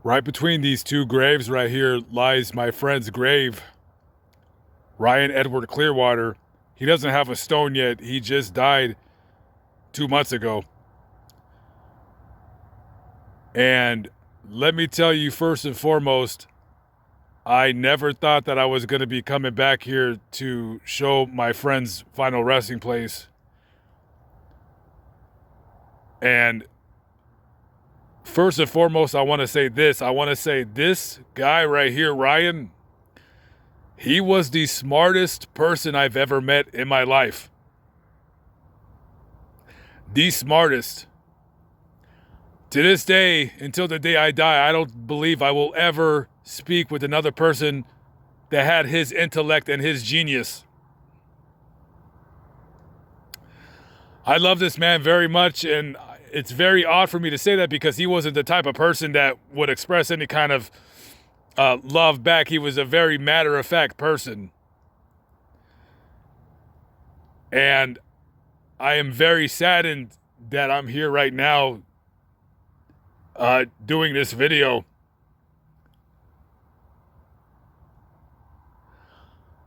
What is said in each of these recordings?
Right between these two graves right here lies my friend's grave, Ryan Edward Clearwater. He doesn't have a stone yet. He just died 2 months ago. And let me tell you, first and foremost, I never thought that I was going to be coming back here to show my friend's final resting place. And first and foremost, I want to say this. I want to say this guy right here, Ryan, he was the smartest person I've ever met in my life. The smartest. To this day, until the day I die, I don't believe I will ever speak with another person that had his intellect and his genius. I love this man very much, and it's very odd for me to say that because he wasn't the type of person that would express any kind of love back. He was a very matter-of-fact person. And I am very saddened that I'm here right now doing this video.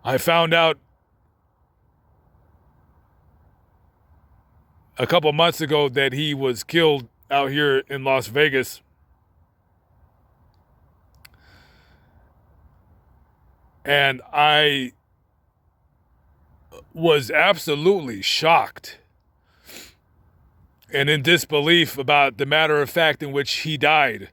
I found out a couple months ago that he was killed out here in Las Vegas. And I was absolutely shocked and in disbelief about the matter of fact in which he died.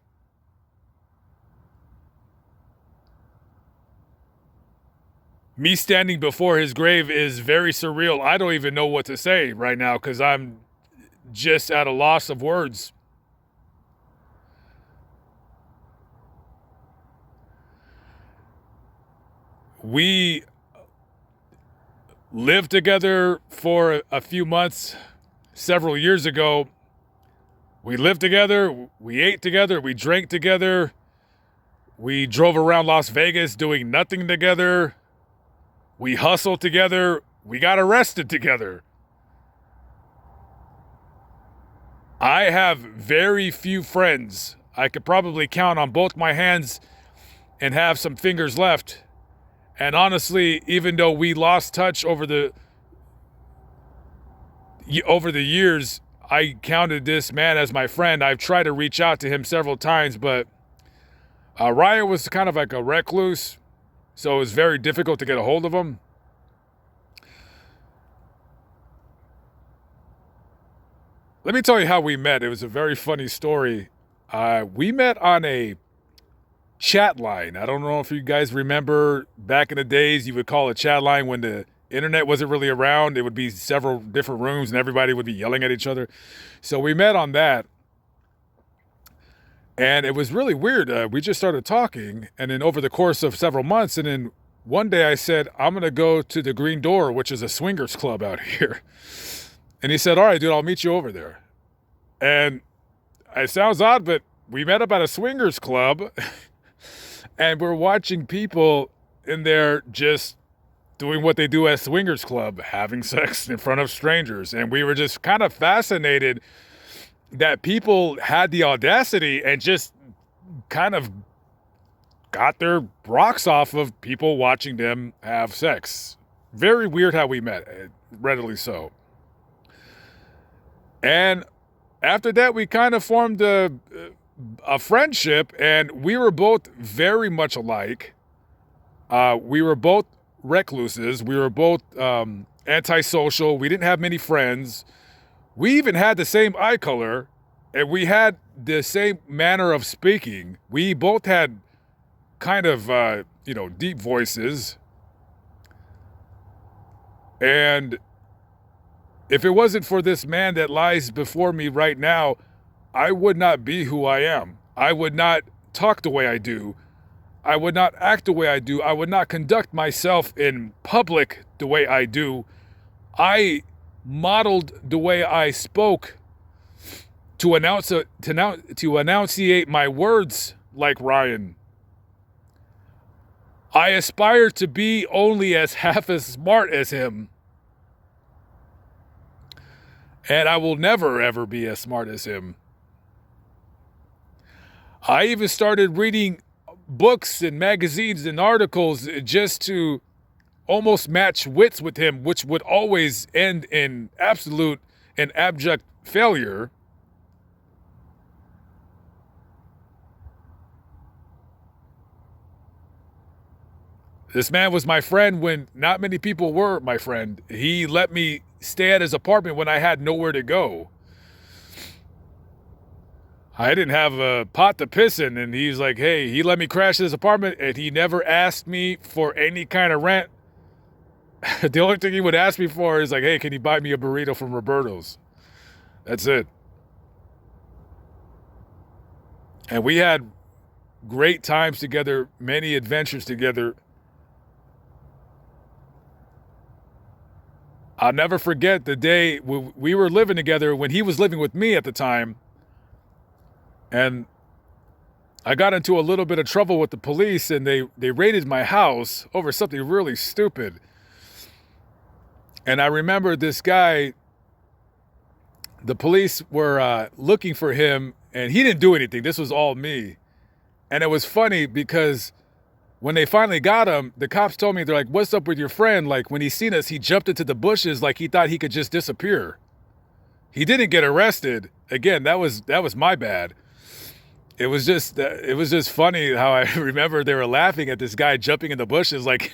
Me standing before his grave is very surreal. I don't even know what to say right now because I'm just at a loss of words. We lived together for a few months several years ago. We lived together, we ate together, we drank together, we drove around Las Vegas doing nothing together. We hustled together. We got arrested together. I have very few friends. I could probably count on both my hands and have some fingers left. And honestly, even though we lost touch over the years, I counted this man as my friend. I've tried to reach out to him several times, but Ryan was kind of like a recluse. So it was very difficult to get a hold of him. Let me tell you how we met. It was a very funny story. We met on a chat line. I don't know if you guys remember back in the days, you would call a chat line when the internet wasn't really around. It would be several different rooms and everybody would be yelling at each other. So we met on that. And it was really weird. We just started talking, and then over the course of several months, and then one day I said, I'm going to go to the Green Door, which is a swingers club out here. And he said, all right, dude, I'll meet you over there. And it sounds odd, but we met up at a swingers club, and we're watching people in there just doing what they do at swingers club, having sex in front of strangers. And we were just kind of fascinated that people had the audacity and just kind of got their rocks off of people watching them have sex. Very weird how we met, readily so. And after that, we kind of formed a friendship, and we were both very much alike. We were both recluses. We were both antisocial. We didn't have many friends. We even had the same eye color, and we had the same manner of speaking. We both had kind of, deep voices. And if it wasn't for this man that lies before me right now, I would not be who I am. I would not talk the way I do. I would not act the way I do. I would not conduct myself in public the way I do. I modeled the way I spoke to enunciate my words like Ryan. I aspire to be only as half as smart as him. And I will never, ever be as smart as him. I even started reading books and magazines and articles just to almost match wits with him, which would always end in absolute and abject failure. This man was my friend when not many people were my friend. He let me stay at his apartment when I had nowhere to go. I didn't have a pot to piss in, and he's like, hey, he let me crash his apartment, and he never asked me for any kind of rent. The only thing he would ask me for is like, hey, can you buy me a burrito from Roberto's? That's it. And we had great times together, many adventures together. I'll never forget the day we were living together when he was living with me at the time. And I got into a little bit of trouble with the police, and they raided my house over something really stupid. And I remember this guy, the police were looking for him, and he didn't do anything. This was all me. And it was funny because when they finally got him, the cops told me, they're like, what's up with your friend? Like, when he seen us, he jumped into the bushes like he thought he could just disappear. He didn't get arrested. Again, that was my bad. It was just funny how I remember they were laughing at this guy jumping in the bushes. Like,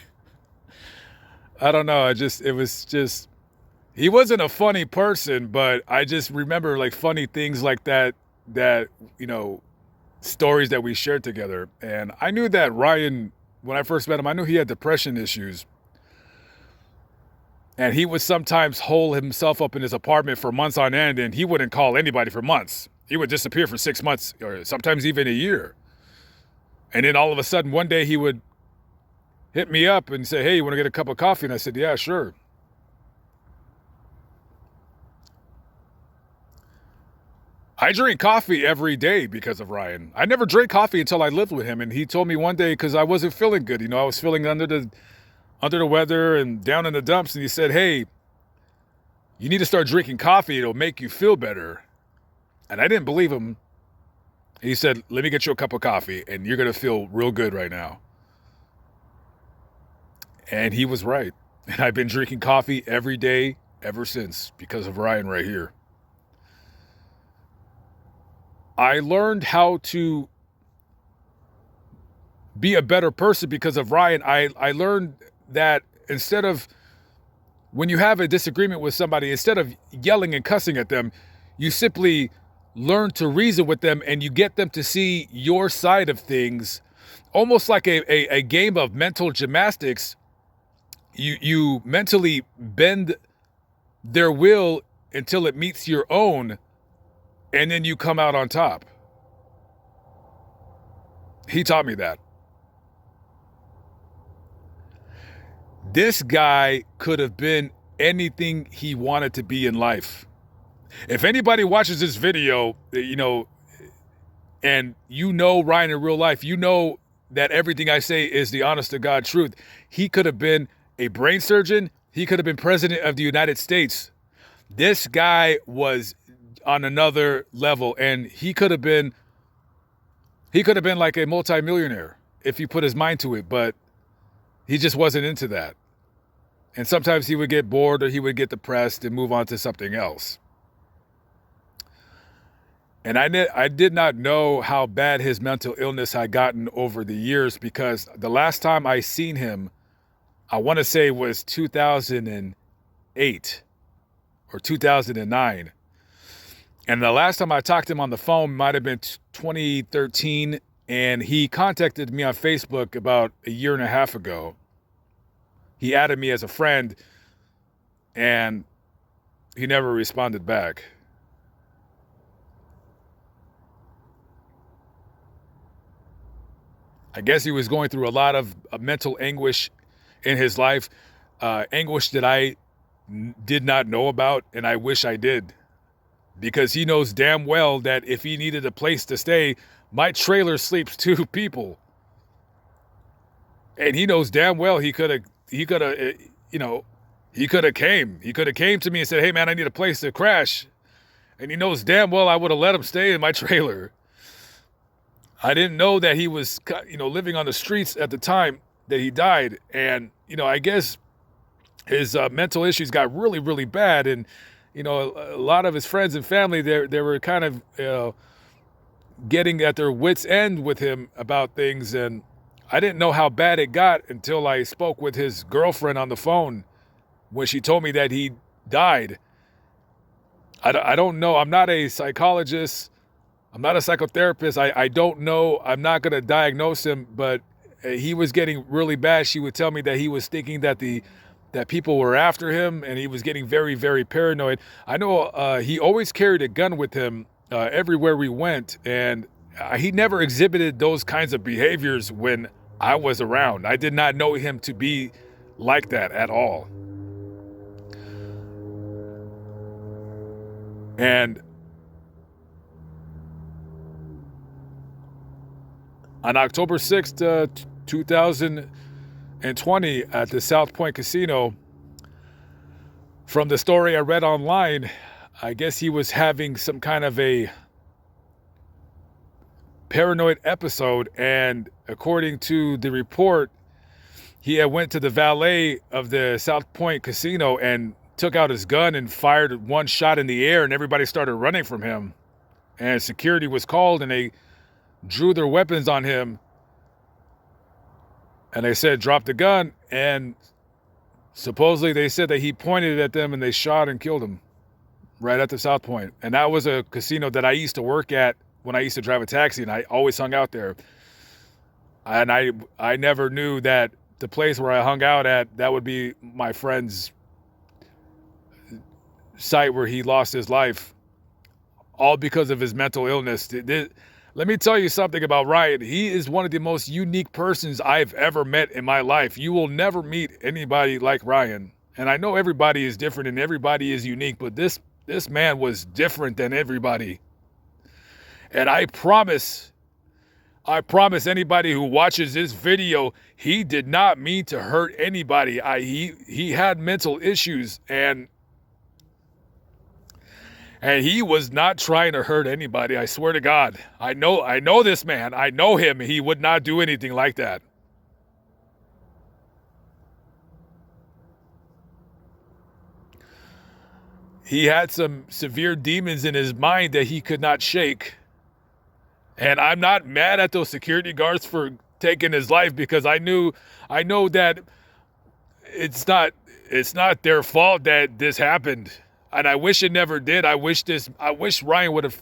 I don't know. He wasn't a funny person, but I just remember like funny things like that, stories that we shared together. And I knew that Ryan, when I first met him, I knew he had depression issues. And he would sometimes hole himself up in his apartment for months on end, and he wouldn't call anybody for months. He would disappear for 6 months or sometimes even a year. And then all of a sudden, one day he would hit me up and say, hey, you want to get a cup of coffee? And I said, yeah, sure. I drink coffee every day because of Ryan. I never drank coffee until I lived with him. And he told me one day, because I wasn't feeling good, I was feeling under the weather and down in the dumps. And he said, hey, you need to start drinking coffee. It'll make you feel better. And I didn't believe him. He said, let me get you a cup of coffee and you're going to feel real good right now. And he was right. And I've been drinking coffee every day ever since because of Ryan right here. I learned how to be a better person because of Ryan. I learned that instead of, when you have a disagreement with somebody, instead of yelling and cussing at them, you simply learn to reason with them and you get them to see your side of things, almost like a game of mental gymnastics. You mentally bend their will until it meets your own, and then you come out on top. He taught me that. This guy could have been anything he wanted to be in life. If anybody watches this video, and Ryan in real life, that everything I say is the honest to God truth. He could have been a brain surgeon. He could have been president of the United States. This guy was on another level, and he could have been like a multimillionaire if he put his mind to it, but he just wasn't into that. And sometimes he would get bored or he would get depressed and move on to something else. And I did not know how bad his mental illness had gotten over the years, because the last time I seen him, I want to say was 2008 or 2009. And the last time I talked to him on the phone might have been 2013. And he contacted me on Facebook about a year and a half ago. He added me as a friend and he never responded back. I guess he was going through a lot of mental anguish in his life, anguish that I did not know about, and I wish I did. Because he knows damn well that if he needed a place to stay, my trailer sleeps 2 people. And he knows damn well he could have came. He could have came to me and said, hey man, I need a place to crash. And he knows damn well I would have let him stay in my trailer. I didn't know that he was, living on the streets at the time that he died. And, I guess his mental issues got really, really bad. And, a lot of his friends and family, they were kind of getting at their wits' end with him about things. And I didn't know how bad it got until I spoke with his girlfriend on the phone when she told me that he died. I don't know. I'm not a psychologist. I'm not a psychotherapist. I don't know. I'm not going to diagnose him, but he was getting really bad. She would tell me that he was thinking that people were after him, and he was getting very, very paranoid. I know he always carried a gun with him everywhere we went, and he never exhibited those kinds of behaviors when I was around. I did not know him to be like that at all. And on October 6th, 2020, at the South Point Casino, from the story I read online, I guess he was having some kind of a paranoid episode, and according to the report, he had went to the valet of the South Point Casino and took out his gun and fired one shot in the air, and everybody started running from him. And security was called, and they drew their weapons on him. And they said, drop the gun. And supposedly they said that he pointed at them and they shot and killed him right at the South Point. And that was a casino that I used to work at when I used to drive a taxi, and I always hung out there. And I never knew that the place where I hung out at, that would be my friend's site where he lost his life, all because of his mental illness. Let me tell you something about Ryan. He is one of the most unique persons I've ever met in my life. You will never meet anybody like Ryan. And I know everybody is different and everybody is unique, but this man was different than everybody. And I promise anybody who watches this video, he did not mean to hurt anybody. He had mental issues, and he was not trying to hurt anybody. I swear to God. I know this man. I know him. He would not do anything like that. He had some severe demons in his mind that he could not shake. And I'm not mad at those security guards for taking his life, because I know that it's not their fault that this happened. And I wish it never did. I wish Ryan would have,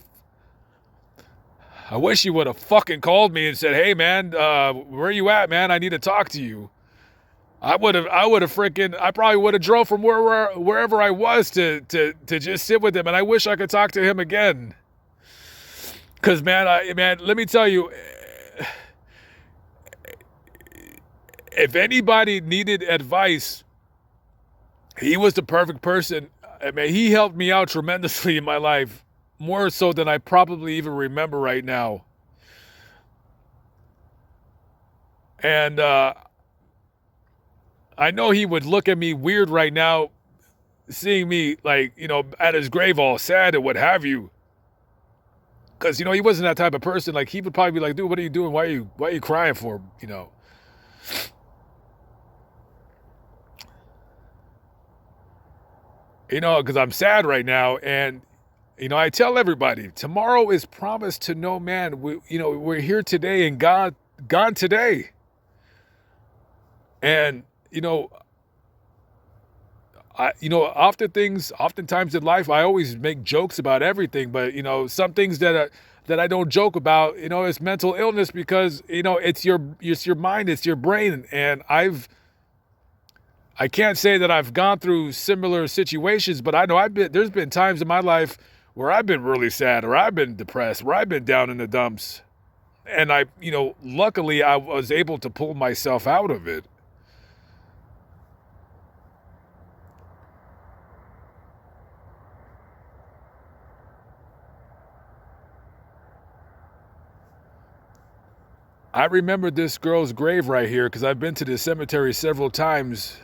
I wish he would have fucking called me and said, hey man, where are you at, man? I need to talk to you. I probably would have drove from wherever I was to just sit with him. And I wish I could talk to him again. Cause man, let me tell you, if anybody needed advice, he was the perfect person. I mean, he helped me out tremendously in my life, more so than I probably even remember right now. And I know he would look at me weird right now, seeing me like, at his grave all sad and what have you. Because, he wasn't that type of person. Like, he would probably be like, dude, what are you doing? Why are you crying for? Because I'm sad right now. And, I tell everybody, tomorrow is promised to no man. We're here today and gone today. And, oftentimes in life, I always make jokes about everything, but, some things that I don't joke about, is mental illness, because, it's your mind, it's your brain. And I can't say that I've gone through similar situations, but I know there's been times in my life where I've been really sad, or I've been depressed, where I've been down in the dumps. And luckily I was able to pull myself out of it. I remember this girl's grave right here because I've been to this cemetery several times.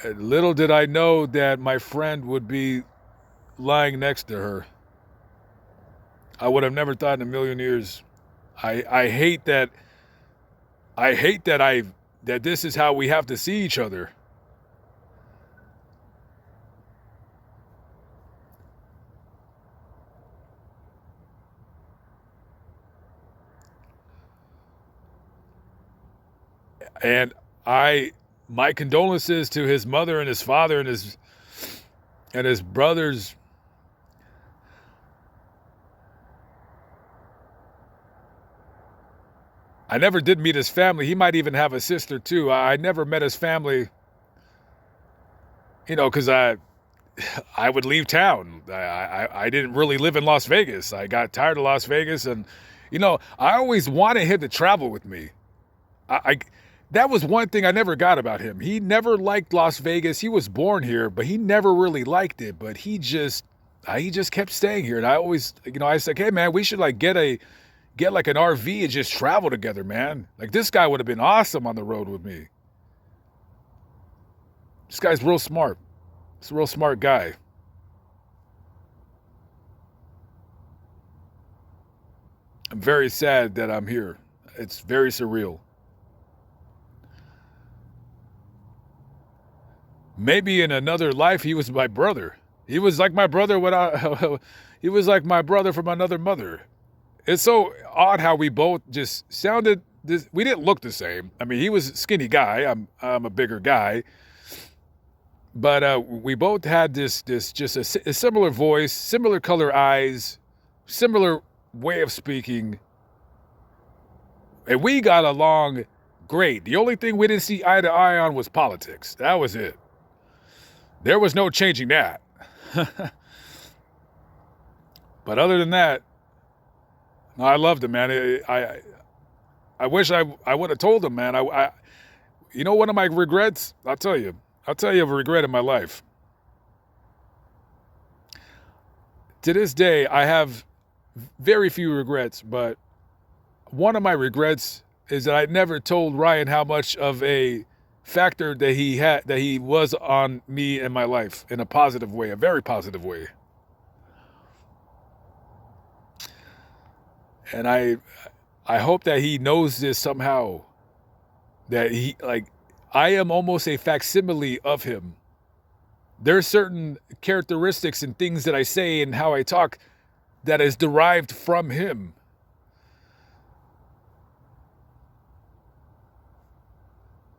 Little did I know that my friend would be lying next to her. I would have never thought in a million years. I hate that. I hate that this is how we have to see each other. And my condolences to his mother and his father and his brothers. I never did meet his family. He might even have a sister too. I never met his family, because I would leave town. I didn't really live in Las Vegas. I got tired of Las Vegas, and I always wanted him to travel with me. I that was one thing I never got about him. He never liked Las Vegas. He was born here, but he never really liked it. But he just kept staying here. And I always, I said, hey man, we should get like an RV and just travel together, man. Like this guy would have been awesome on the road with me. This guy's real smart. He's a real smart guy. I'm very sad that I'm here. It's very surreal. Maybe in another life he was my brother. He was like my brother he was like my brother from another mother. It's so odd how we both just sounded we didn't look the same. I mean, he was a skinny guy. I'm a bigger guy. But we both had this just a similar voice, similar color eyes, similar way of speaking. And we got along great. The only thing we didn't see eye to eye on was politics. That was it. There was no changing that. But other than that, no, I loved him, man. I wish I would have told him, man. One of my regrets, I'll tell you of a regret in my life. To this day, I have very few regrets, but one of my regrets is that I never told Ryan how much of a factor that he was on me and my life in a positive way, a very positive way. And I hope that he knows this somehow, that I am almost a facsimile of him. There are certain characteristics and things that I say and how I talk that is derived from him.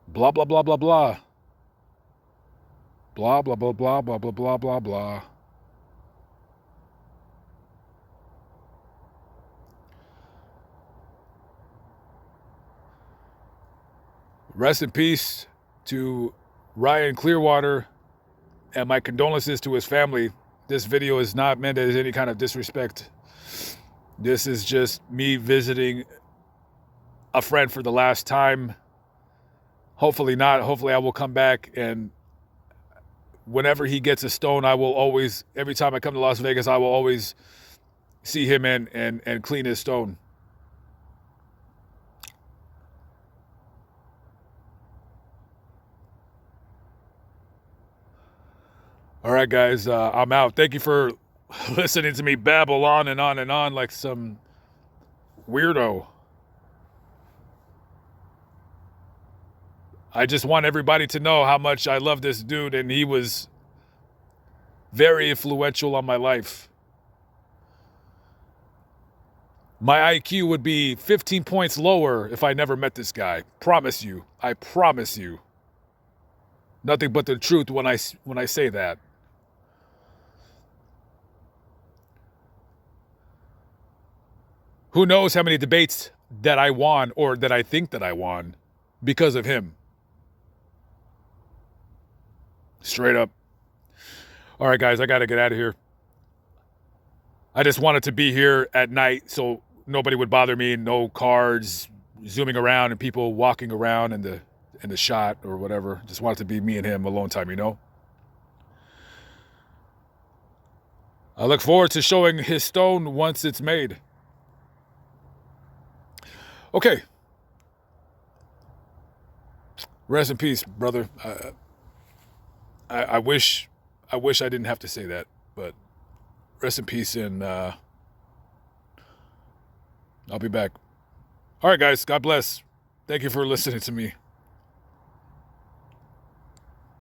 Blah, blah, blah, blah, blah. Blah, blah, blah, blah, blah, blah, blah, blah, blah. Rest in peace to Ryan Clearwater, and my condolences to his family. This video is not meant as any kind of disrespect. This is just me visiting a friend for the last time. Hopefully not. Hopefully I will come back, and whenever he gets a stone, I will always, every time I come to Las Vegas, I will always see him and clean his stone. All right, guys, I'm out. Thank you for listening to me babble on and on and on like some weirdo. I just want everybody to know how much I love this dude, and he was very influential on my life. My IQ would be 15 points lower if I never met this guy. Promise you. I promise you. Nothing but the truth when I say that. Who knows how many debates that I won or that I think that I won because of him. Straight up. All right, guys, I got to get out of here. I just wanted to be here at night so nobody would bother me. No cars zooming around and people walking around in the shot or whatever. Just wanted to be me and him alone time, I look forward to showing his stone once it's made. Okay. Rest in peace, brother. I wish I didn't have to say that, but rest in peace, and I'll be back. All right, guys. God bless. Thank you for listening to me.